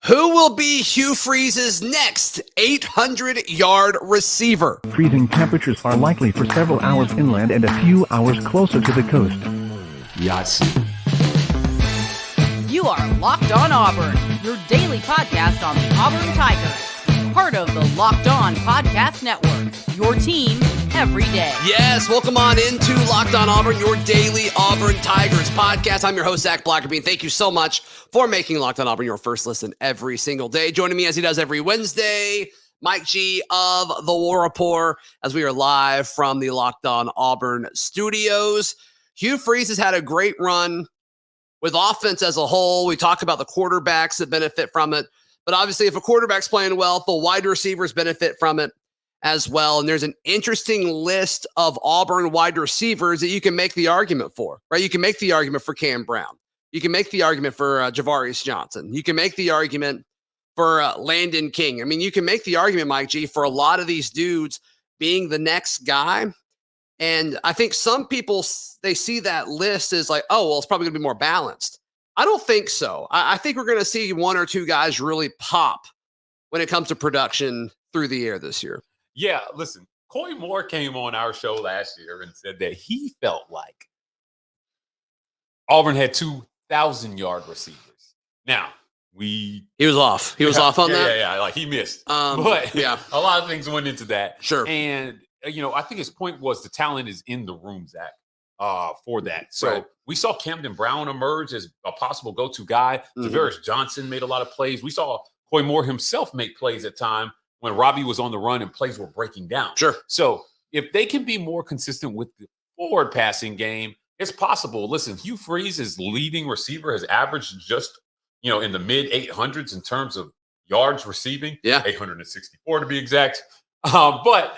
Who will be Hugh Freeze's next 800-yard receiver? Freezing temperatures are likely for several hours inland and a few hours closer to the coast. Yahtzee. You are Locked On Auburn, your daily podcast on the Auburn Tigers. Part of the Locked On Podcast Network, your team every day. Yes, welcome on into Locked On Auburn, your daily Auburn Tigers podcast. I'm your host, Zac Blackerby, and thank you so much for making Locked On Auburn your first listen every single day. Joining me as he does every Wednesday, Mike G of the Rapport, as we are live from the Locked On Auburn studios. Hugh Freeze has had a great run with offense as a whole. We talk about the quarterbacks that benefit from it. But obviously, if a quarterback's playing well, the wide receivers benefit from it as well. And there's an interesting list of Auburn wide receivers that you can make the argument for, right? You can make the argument for Cam Brown. You can make the argument for Javarius Johnson. You can make the argument for Landon King. I mean, you can make the argument, Mike G, for a lot of these dudes being the next guy. And I think some people, they see that list as like, oh, well, it's probably going to be more balanced. I don't think so. I think we're going to see one or two guys really pop when it comes to production through the air this year. Yeah, listen, Koy Moore came on our show last year and said that he felt like Auburn had 2,000-yard receivers. Now, he was off. He was off on that? Yeah, like he missed. But yeah, a lot of things went into that. Sure. And, I think his point was the talent is in the room, Zach, for that. So right. We saw Camden Brown emerge as a possible go-to guy. Javarius Johnson made a lot of plays. We saw Koy Moore himself make plays at time when Robby was on the run and plays were breaking down. Sure. So if they can be more consistent with the forward passing game, it's possible. Listen, Hugh Freeze's leading receiver has averaged just, in the mid 800s in terms of yards receiving. Yeah. 864 to be exact. But,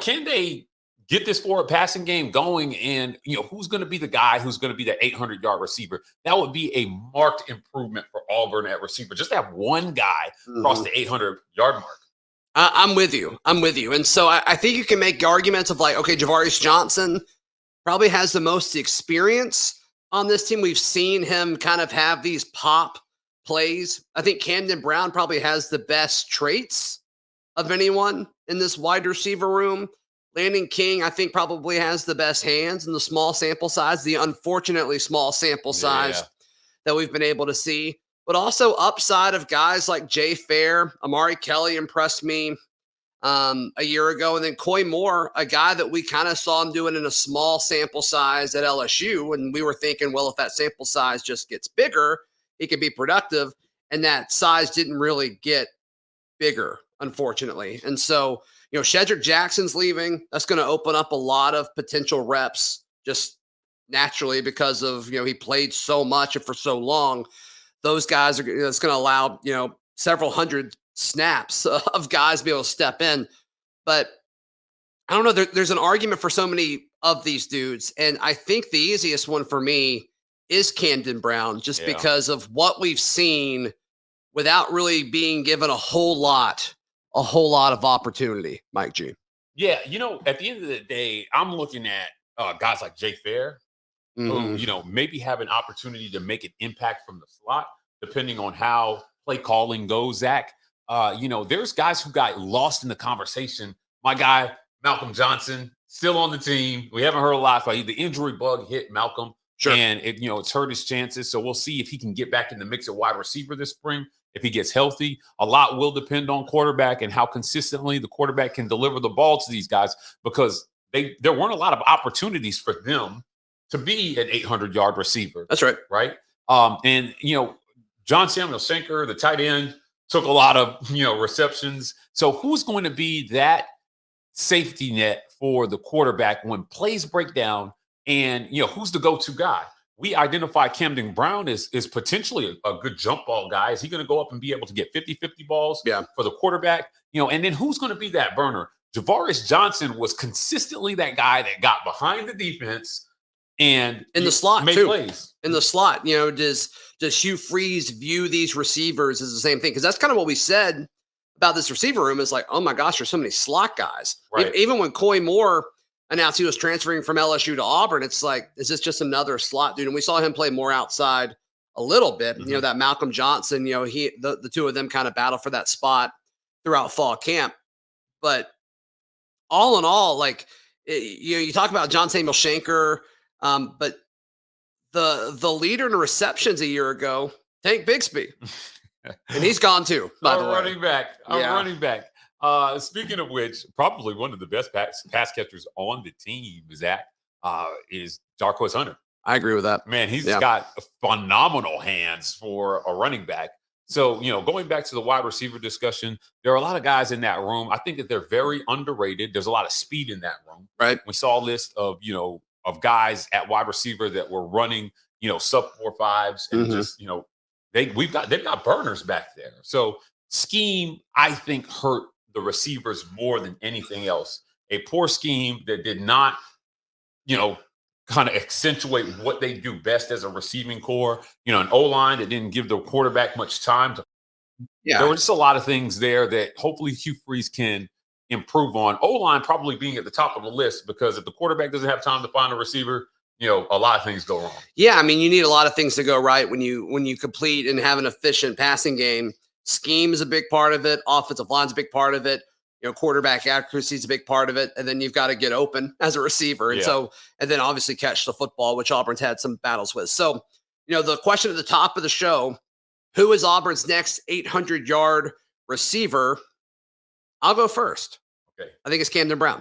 can they get this forward passing game going? And, who's going to be the guy who's going to be that 800-yard receiver? That would be a marked improvement for Auburn at receiver. Just to have one guy cross the 800-yard mark. I'm with you. And so I think you can make arguments of like, okay, Javarius Johnson probably has the most experience on this team. We've seen him kind of have these pop plays. I think Camden Brown probably has the best traits of anyone in this wide receiver room. Landon King, I think, probably has the best hands in the small sample size, the unfortunately small sample size that we've been able to see. But also upside of guys like Jay Fair, Amari Kelly impressed me a year ago. And then Koy Moore, a guy that we kind of saw him doing in a small sample size at LSU. And we were thinking, well, if that sample size just gets bigger, he could be productive. And that size didn't really get bigger, unfortunately. And so, Shedrick Jackson's leaving. That's going to open up a lot of potential reps just naturally because of, he played so much and for so long. Those guys it's going to allow, several hundred snaps of guys to be able to step in. But I don't know. There's an argument for so many of these dudes. And I think the easiest one for me is Camden Brown, just because of what we've seen without really being given a whole lot of opportunity, Mike G. Yeah, at the end of the day, I'm looking at guys like Jay Fair, who, maybe have an opportunity to make an impact from the slot, depending on how play calling goes, Zach. There's guys who got lost in the conversation. My guy, Malcolm Johnson, still on the team. We haven't heard a lot about the injury bug hit Malcolm. Sure. And it's hurt his chances. So we'll see if he can get back in the mix at wide receiver this spring. If he gets healthy, a lot will depend on quarterback and how consistently the quarterback can deliver the ball to these guys, because there weren't a lot of opportunities for them to be an 800-yard receiver. That's right. Right. And John Samuel Shanker, the tight end, took a lot of, receptions. So who's going to be that safety net for the quarterback when plays break down? And, who's the go-to guy? We identify Camden Brown as potentially a good jump ball guy. Is he going to go up and be able to get 50-50 balls for the quarterback? And then who's going to be that burner? Javarius Johnson was consistently that guy that got behind the defense and in the slot made too. Plays. In the slot, does Hugh Freeze view these receivers as the same thing? Because that's kind of what we said about this receiver room is like, oh my gosh, there's so many slot guys. Right. Even when Koy Moore announced he was transferring from LSU to Auburn, it's like, is this just another slot dude? And we saw him play more outside a little bit. That Malcolm Johnson, the two of them kind of battle for that spot throughout fall camp. But all in all, like, you talk about John Samuel Shanker, but the leader in receptions a year ago, Tank Bigsby, and he's gone too, by the way. Running back. Speaking of which, probably one of the best pass catchers on the team, Zach, is Jarquez Hunter. I agree with that. Man, he's got phenomenal hands for a running back. So, going back to the wide receiver discussion, there are a lot of guys in that room. I think that they're very underrated. There's a lot of speed in that room. Right. We saw a list of, of guys at wide receiver that were running, sub 4.5s and just, they've got burners back there. So scheme, I think, hurt the receivers more than anything else. A poor scheme that did not, kind of accentuate what they do best as a receiving core. An O-line that didn't give the quarterback much time to. Yeah. There were just a lot of things there that hopefully Hugh Freeze can improve on. O-line probably being at the top of the list, because if the quarterback doesn't have time to find a receiver, a lot of things go wrong. Yeah, I mean, you need a lot of things to go right when you complete and have an efficient passing game. Scheme is a big part of it. Offensive line is a big part of it. Quarterback accuracy is a big part of it. And then you've got to get open as a receiver. And and then obviously catch the football, which Auburn's had some battles with. So, the question at the top of the show, who is Auburn's next 800-yard receiver? I'll go first. Okay. I think it's Camden Brown.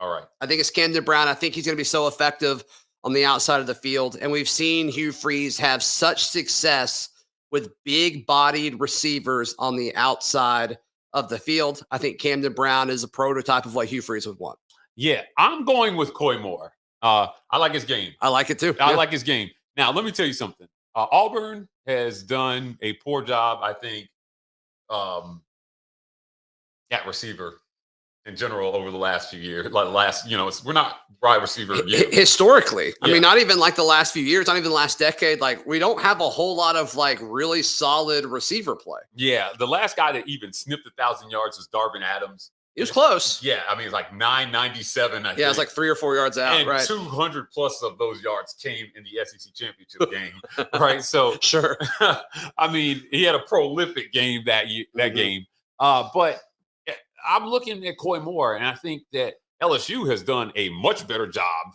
All right. I think it's Camden Brown. I think he's going to be so effective on the outside of the field. And we've seen Hugh Freeze have such success with big-bodied receivers on the outside of the field. I think Camden Brown is a prototype of what Hugh Freeze would want. Yeah, I'm going with Koy Moore. I like his game. I like it too. I like his game. Now, let me tell you something. Auburn has done a poor job, I think, at receiver in general over the last few years. We're not wide receiver yet. Historically. I mean, not even like the last few years, not even the last decade. Like, we don't have a whole lot of like really solid receiver play. Yeah. The last guy that even sniffed 1,000 yards was Darvin Adams. He was close. Yeah. I mean, it's like 997. I think. It was like 3 or 4 yards out. And right. 200 plus of those yards came in the SEC championship game. Right. So, sure. I mean, he had a prolific game that game. But I'm looking at Koy Moore, and I think that LSU has done a much better job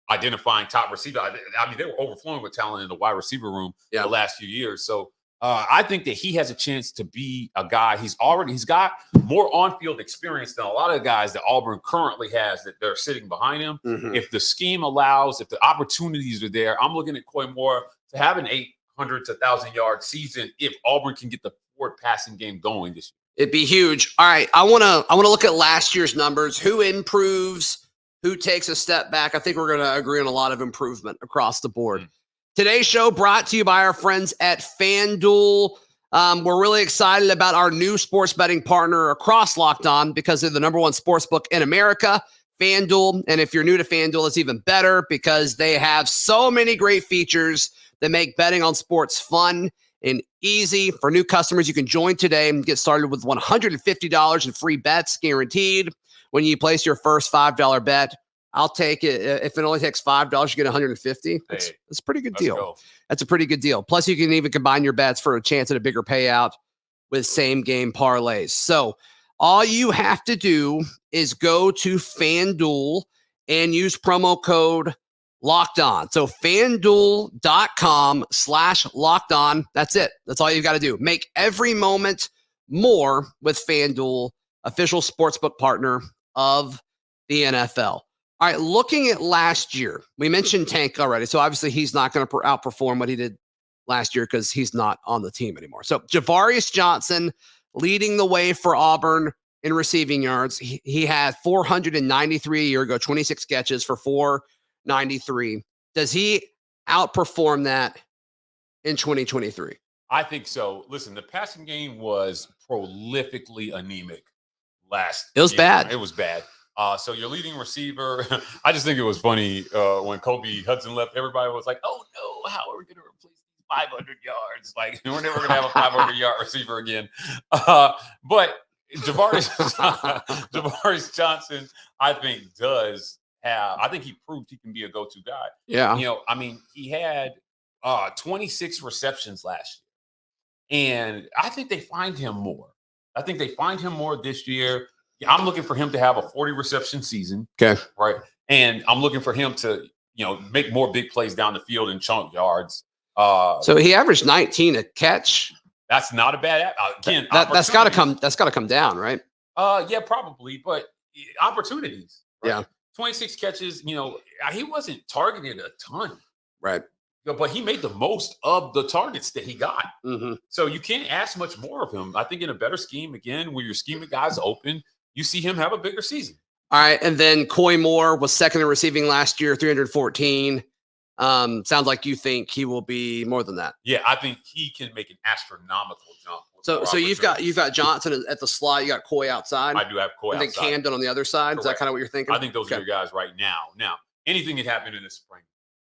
identifying top receiver. I mean, they were overflowing with talent in the wide receiver room the last few years. So I think that he has a chance to be a guy. He's got more on-field experience than a lot of the guys that Auburn currently has that they're sitting behind him. If the scheme allows, if the opportunities are there, I'm looking at Koy Moore to have an 800 to 1,000-yard season if Auburn can get the forward passing game going this year. It'd be huge. All right, I want to look at last year's numbers. Who improves? Who takes a step back? I think we're going to agree on a lot of improvement across the board. Today's show brought to you by our friends at FanDuel. We're really excited about our new sports betting partner across Locked On because they're the number one sports book in America, FanDuel. And if you're new to FanDuel, it's even better because they have so many great features that make betting on sports fun and easy. For new customers, you can join today and get started with $150 in free bets guaranteed when you place your first $5 bet. I'll take it. If it only takes $5, you get $150. That's a pretty good deal. That's a pretty good deal. Plus, you can even combine your bets for a chance at a bigger payout with same-game parlays. So all you have to do is go to FanDuel and use promo code Locked On. So FanDuel.com/Locked On. That's it. That's all you've got to do. Make every moment more with FanDuel, official sportsbook partner of the NFL. All right, looking at last year, we mentioned Tank already. So obviously he's not going to outperform what he did last year because he's not on the team anymore. So Javarius Johnson leading the way for Auburn in receiving yards. He had 493 a year ago, 26 catches for 493. Does he outperform that in 2023? I think so. Listen, the passing game was prolifically anemic last year. It was bad. It was bad. So your leading receiver, I just think it was funny when Kobe Hudson left, everybody was like, oh no, how are we going to replace 500 yards? Like, we're never going to have a 500-yard receiver again. But Javarius Johnson, I think I think he proved he can be a go-to guy. Yeah. I mean, he had 26 receptions last year. And I think they find him more. I think they find him more this year. I'm looking for him to have a 40 reception season. Okay. Right. And I'm looking for him to, make more big plays down the field and chunk yards. So he averaged 19 a catch. That's not a bad again. That's got to come. That's got to come down, right? Yeah, probably. But opportunities. Right? Yeah. 26 catches. He wasn't targeted a ton. Right. But he made the most of the targets that he got. Mm-hmm. So you can't ask much more of him. I think in a better scheme, again, where you're scheming guys open, you see him have a bigger season. All right. And then Koy Moore was second in receiving last year, 314. Sounds like you think he will be more than that. Yeah, I think he can make an astronomical jump. So you've got Johnson at the slot. You got Koy outside. I do have Koy outside. And then Camden on the other side. Correct. Is that kind of what you're thinking? I think those are your guys right now. Now, anything can happen in the spring.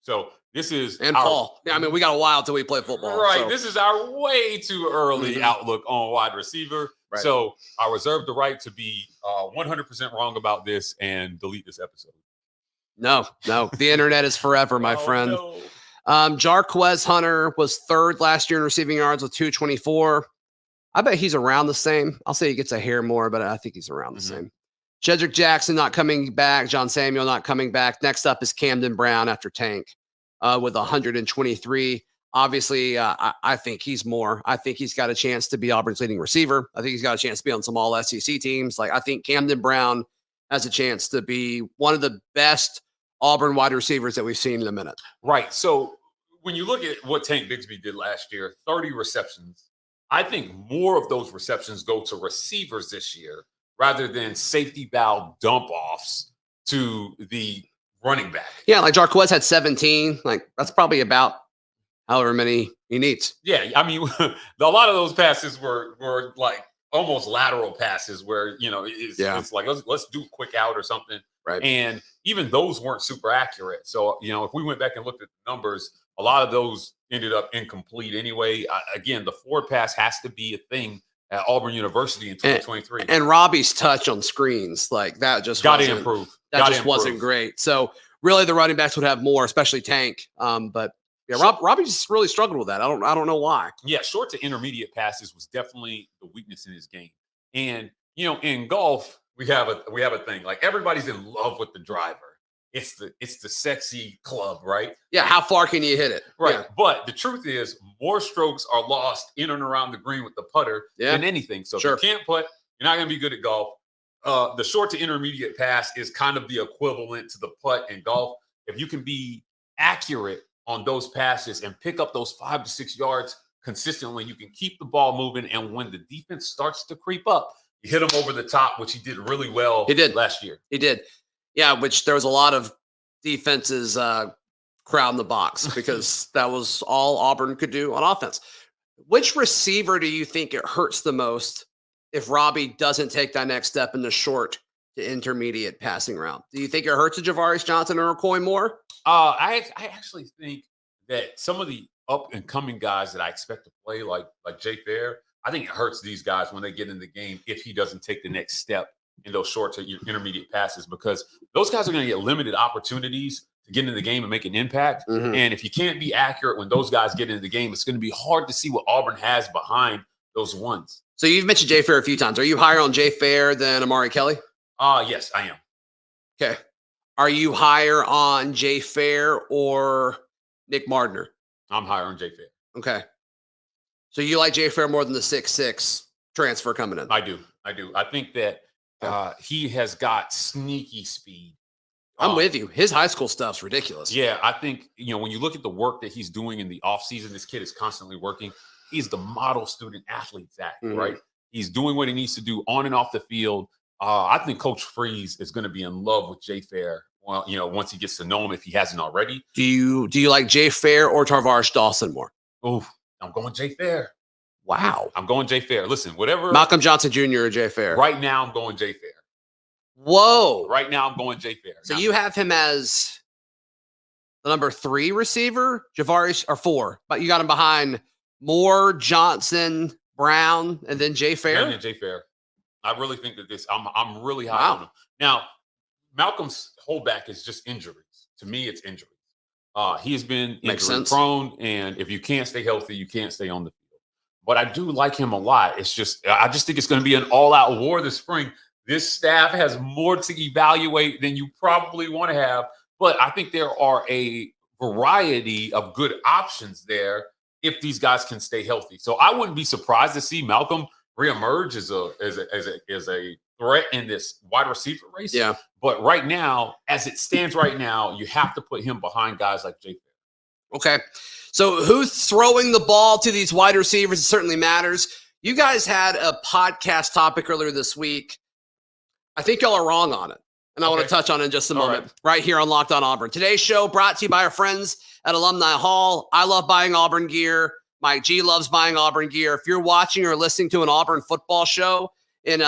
So this is fall. Yeah, I mean, we got a while till we play football. Right. So. This is our way too early outlook on wide receiver. Right. So I reserve the right to be 100% wrong about this and delete this episode. No. The internet is forever, my friend. No. Jarquez Hunter was third last year in receiving yards with 224. I bet he's around the same. I'll say he gets a hair more, but I think he's around the same. Jedrick Jackson not coming back. John Samuel not coming back. Next up is Camden Brown after Tank with 123. Obviously, I think he's more. I think he's got a chance to be Auburn's leading receiver. I think he's got a chance to be on some all SEC teams. I think Camden Brown has a chance to be one of the best Auburn wide receivers that we've seen in a minute. Right. So when you look at what Tank Bigsby did last year, 30 receptions, I think more of those receptions go to receivers this year rather than safety valve dump offs to the running back. Yeah, like Jarquez had 17. That's probably about however many he needs. Yeah, I mean, a lot of those passes were like almost lateral passes where, it's like, let's do a quick out or something. Right. And even those weren't super accurate. So, if we went back and looked at the numbers, a lot of those ended up incomplete anyway. Again, the forward pass has to be a thing at Auburn University in 2023. And Robbie's touch on screens, that just got to improve. That just wasn't great. So really the running backs would have more, especially Tank. But yeah, Robbie just really struggled with that. I don't know why. Yeah, short to intermediate passes was definitely the weakness in his game. And in golf, we have a thing. Like everybody's in love with the driver. It's the sexy club, right? Yeah, how far can you hit it? Right. Yeah. But the truth is more strokes are lost in and around the green with the putter than anything. So if you can't putt, you're not going to be good at golf. The short to intermediate pass is kind of the equivalent to the putt in golf. If you can be accurate on those passes and pick up those 5 to 6 yards consistently, you can keep the ball moving. And when the defense starts to creep up, you hit him over the top, which he did really well last year. He did. Yeah, which there was a lot of defenses crowding the box because that was all Auburn could do on offense. Which receiver do you think it hurts the most if Robby doesn't take that next step in the short to intermediate passing route? Do you think it hurts Javaris Johnson or Koy Moore? I actually think that some of the up-and-coming guys that I expect to play, like Jay Fair, I think it hurts these guys when they get in the game if he doesn't take the next step in those short to intermediate passes, because those guys are going to get limited opportunities to get into the game and make an impact. And if you can't be accurate when those guys get into the game, it's going to be hard to see what Auburn has behind those ones. So you've mentioned Jay Fair a few times. Are you higher on Jay Fair than Amari Kelly? Yes, I am. Okay. Are you higher on Jay Fair or Nick Mardner? I'm higher on Jay Fair. Okay. So you like Jay Fair more than the 6'6" transfer coming in? I do. I think that he has got sneaky speed. I'm with you. His high school stuff's ridiculous. Yeah, I think, when you look at the work that he's doing in the offseason, this kid is constantly working. He's the model student athlete, Zach, right? He's doing what he needs to do on and off the field. I think Coach Freeze is going to be in love with Jay Fair. Well, once he gets to know him, if he hasn't already. Do you like Jay Fair or Tarvaris Dawson more? Oh, I'm going Jay Fair. Wow. I'm going Jay Fair. Listen, whatever. Malcolm Johnson Jr. or Jay Fair? Right now, I'm going Jay Fair. Whoa. Right now, I'm going Jay Fair. So you have him as the number 3 receiver, Javaris, or 4, but you got him behind Moore, Johnson, Brown, and then Jay Fair? And then Jay Fair. I really think that I'm really high on him. Now, Malcolm's holdback is just injuries. To me, it's injuries. He has been Makes injury sense. prone, and if you can't stay healthy, you can't stay on the field. But I do like him a lot. I just think it's going to be an all-out war this spring. This staff has more to evaluate than you probably want to have, but I think there are a variety of good options there if these guys can stay healthy. So I wouldn't be surprised to see Malcolm reemerge as a threat in this wide receiver race. Yeah. But right now, as it stands right now, you have to put him behind guys like Jake. Okay. So who's throwing the ball to these wide receivers? It certainly matters. You guys had a podcast topic earlier this week. I think y'all are wrong on it. And I want to touch on it in just a moment, right here on Locked On Auburn. Today's show brought to you by our friends at Alumni Hall. I love buying Auburn gear. Mike G loves buying Auburn gear. If you're watching or listening to an Auburn football show in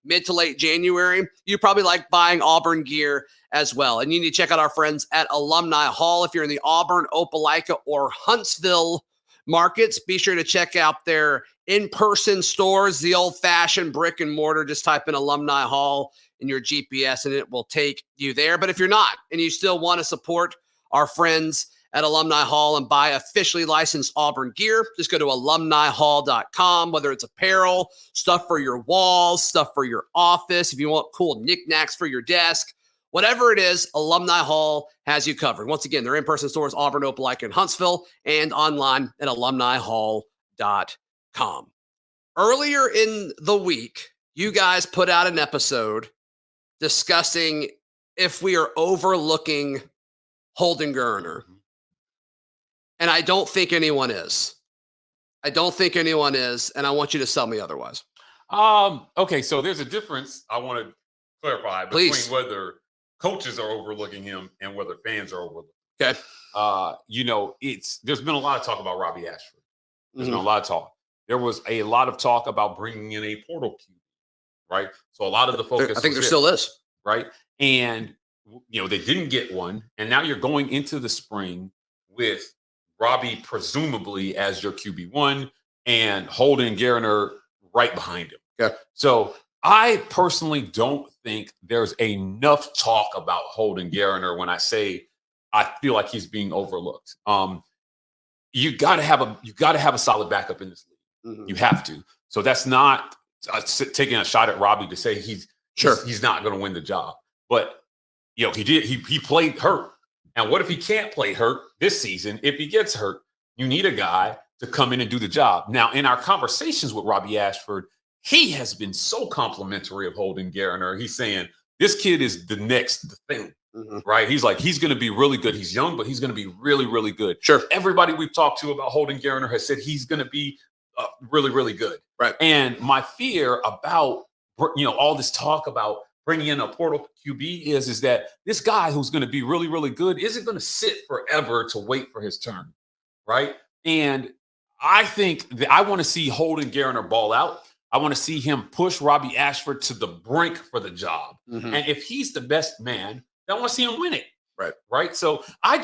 mid to late January, you probably like buying Auburn gear as well. And you need to check out our friends at Alumni Hall. If you're in the Auburn, Opelika, or Huntsville markets, be sure to check out their in-person stores, the old-fashioned brick and mortar. Just type in Alumni Hall in your GPS and it will take you there. But if you're not and you still want to support our friends at Alumni Hall and buy officially licensed Auburn gear, just go to alumnihall.com, whether it's apparel, stuff for your walls, stuff for your office, if you want cool knickknacks for your desk, whatever it is, Alumni Hall has you covered. Once again, their in-person stores, Auburn, Opelika, and Huntsville, and online at alumnihall.com. Earlier in the week, you guys put out an episode discussing if we are overlooking Holden Geriner. And I don't think anyone is. And I want you to tell me otherwise. Okay, so there's a difference I want to clarify between whether coaches are overlooking him and whether fans are overlooking him. Okay. There's been a lot of talk about Robby Ashford. There's been a lot of talk. There was a lot of talk about bringing in a portal QB, right? So a lot of the focus I think there still is. Right? And, they didn't get one. And now you're going into the spring with Robby presumably as your QB1 and Holden Geriner right behind him. Okay. So I personally don't think there's enough talk about Holden Geriner when I say I feel like he's being overlooked. You got to have a solid backup in this league. You have to. So that's not taking a shot at Robby to say he's not going to win the job. But he played hurt. And what if he can't play hurt this season? If he gets hurt, you need a guy to come in and do the job. Now, in our conversations with Robby Ashford, he has been so complimentary of Holden Geriner. He's saying this kid is the next thing, right? He's like, he's going to be really good. He's young, but he's going to be really, really good. Sure. Everybody we've talked to about Holden Geriner has said he's going to be really, really good. Right. And my fear about, all this talk about bringing in a portal QB is that this guy who's going to be really, really good isn't going to sit forever to wait for his turn, right? And I think that I want to see Holden Geriner ball out. I want to see him push Robby Ashford to the brink for the job. And if he's the best man, then I want to see him win it. Right. So I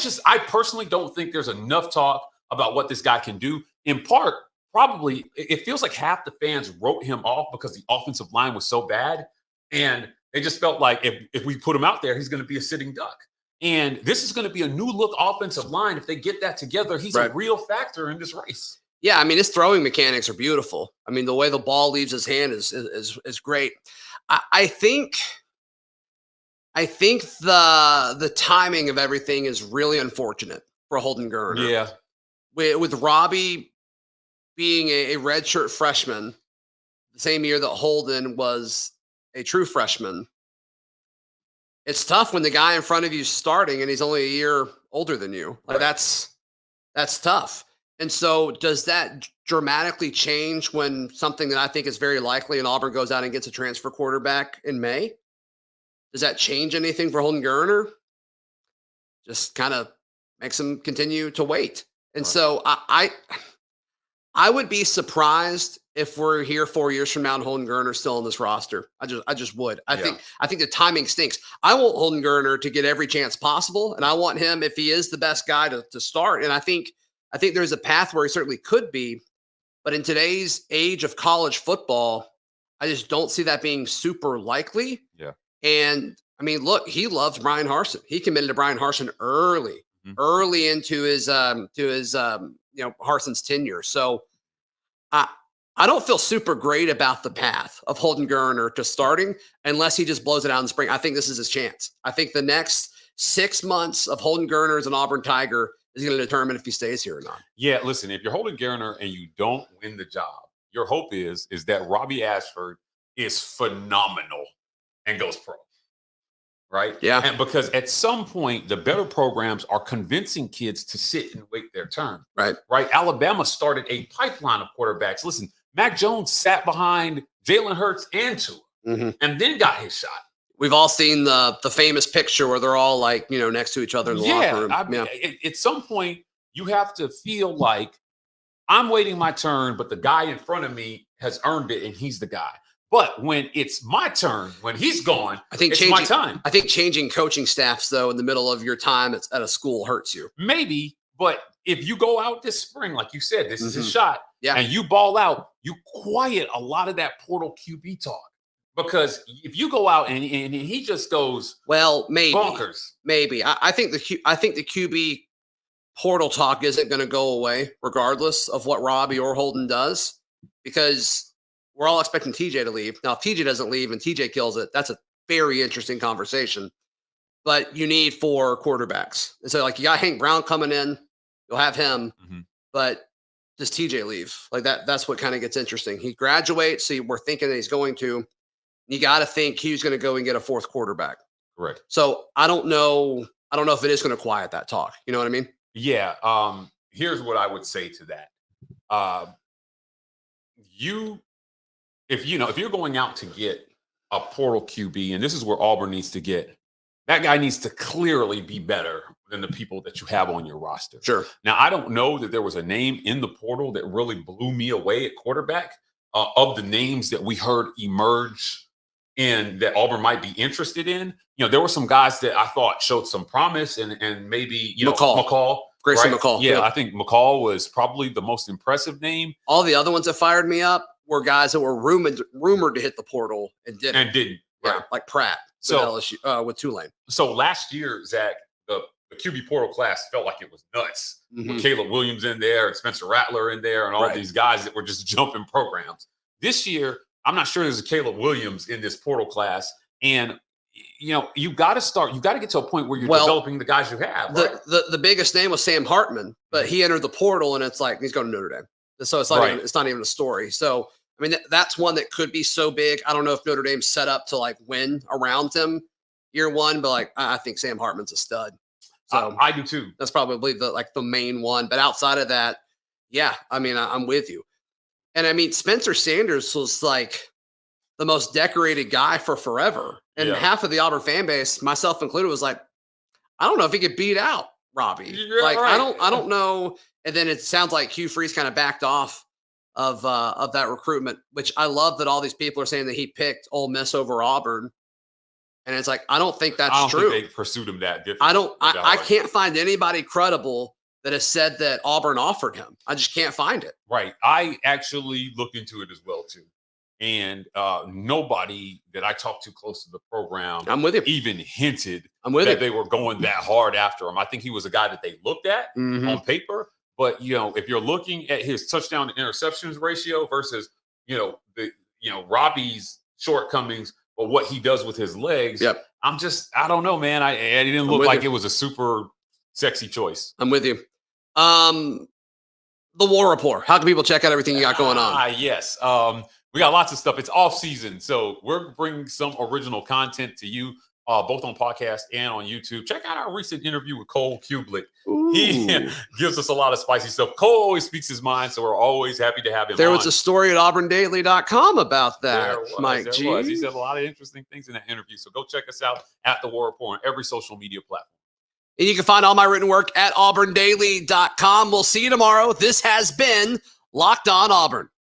personally don't think there's enough talk about what this guy can do. In part, probably it feels like half the fans wrote him off because the offensive line was so bad. And they just felt like if we put him out there, he's going to be a sitting duck. And this is going to be a new look offensive line. If they get that together, he's a real factor in this race. Yeah, I mean, his throwing mechanics are beautiful. I mean, the way the ball leaves his hand is great. I think the timing of everything is really unfortunate for Holden Geriner. Yeah. With Robby being a redshirt freshman, the same year that Holden was a true freshman, it's tough when the guy in front of you is starting and he's only a year older than you. Like that's tough. And so does that dramatically change when something that I think is very likely and Auburn goes out and gets a transfer quarterback in May? Does that change anything for Holden Geriner? Just kind of makes him continue to wait. And so I would be surprised if we're here 4 years from now and Holden Geriner still on this roster. I just would. I think the timing stinks. I want Holden Geriner to get every chance possible, and I want him, if he is the best guy, to start. And I think there's a path where he certainly could be, but in today's age of college football, I just don't see that being super likely. Yeah. And I mean, look, he loves Brian Harsin. He committed to Brian Harsin early early into his Harsin's tenure. So I don't feel super great about the path of Holden Geriner to starting unless he just blows it out in spring. I think this is his chance. I think the next 6 months of Holden Geriner as an Auburn Tiger is going to determine if he stays here or not. Yeah, listen, if you're Holden Geriner and you don't win the job, your hope is that Robby Ashford is phenomenal and goes pro. Right? Yeah. And because at some point, the better programs are convincing kids to sit and wait their turn. Right. Right. Alabama started a pipeline of quarterbacks. Listen, Mac Jones sat behind Jalen Hurts and Tua and then got his shot. We've all seen the famous picture where they're all like, next to each other in the locker room. At some point, you have to feel like I'm waiting my turn, but the guy in front of me has earned it and he's the guy. But when it's my turn, when he's gone, it's my time. I think changing coaching staffs, though, in the middle of your time at a school hurts you. Maybe, but if you go out this spring, like you said, this is his shot, yeah, and you ball out, you quiet a lot of that portal QB talk. Because if you go out and he just goes, maybe bonkers. Maybe I think the QB portal talk isn't going to go away, regardless of what Robby or Holden does, because we're all expecting TJ to leave. Now, if TJ doesn't leave and TJ kills it, that's a very interesting conversation. But you need 4 quarterbacks. And so, you got Hank Brown coming in. You'll have him. But does TJ leave? That's what kind of gets interesting. He graduates, so we're thinking that he's going to. You got to think he's going to go and get a 4th quarterback. Correct. So, I don't know if it is going to quiet that talk. You know what I mean? Yeah. Here's what I would say to that. If you're going out to get a portal QB, and this is where Auburn needs to get, that guy needs to clearly be better than the people that you have on your roster. Sure. Now, I don't know that there was a name in the portal that really blew me away at quarterback of the names that we heard emerge and that Auburn might be interested in. There were some guys that I thought showed some promise and maybe, McCall. Grayson right? McCall. Yeah, I think McCall was probably the most impressive name. All the other ones that fired me up were guys that were rumored to hit the portal and didn't. Right. Yeah, like Pratt with LSU, with Tulane. So last year, Zach, the QB portal class felt like it was nuts. With Caleb Williams in there and Spencer Rattler in there and all these guys that were just jumping programs. This year, I'm not sure there's a Caleb Williams in this portal class. And, you got to get to a point where you're developing the guys you have. Right? The biggest name was Sam Hartman, but he entered the portal and it's like he's going to Notre Dame. So it's not even a story. So, I mean, that's one that could be so big. I don't know if Notre Dame's set up to win around him year one, but I think Sam Hartman's a stud. So I do too. That's probably the main one. But outside of that, yeah, I mean, I'm with you. And I mean, Spencer Sanders was the most decorated guy for forever. And half of the Auburn fan base, myself included, was like, I don't know if he could beat out Robby. I don't know. And then it sounds like Hugh Freeze kind of backed off of that recruitment, which I love that all these people are saying that he picked Ole Miss over Auburn. And it's I don't think that's true. Think they pursued him that differently. I can't find anybody credible that has said that Auburn offered him. I just can't find it. Right. I actually looked into it as well too. And nobody that I talked to close to the program even hinted that they were going that hard after him. I think he was a guy that they looked at on paper. But, if you're looking at his touchdown to interceptions ratio versus, Robby's shortcomings or what he does with his legs, I don't know, man. It didn't look like it was a super sexy choice. I'm with you. The War Rapport. How can people check out everything you got going on? Yes. We got lots of stuff. It's off season. So we're bringing some original content to you, both on podcast and on YouTube. Check out our recent interview with Cole Kublik. He gives us a lot of spicy stuff. Cole always speaks his mind, so we're always happy to have him There on. was a story at auburndaily.com about that, Mike G. He said a lot of interesting things in that interview. So go check us out at The War Rapport on every social media platform. And you can find all my written work at auburndaily.com. We'll see you tomorrow. This has been Locked On Auburn.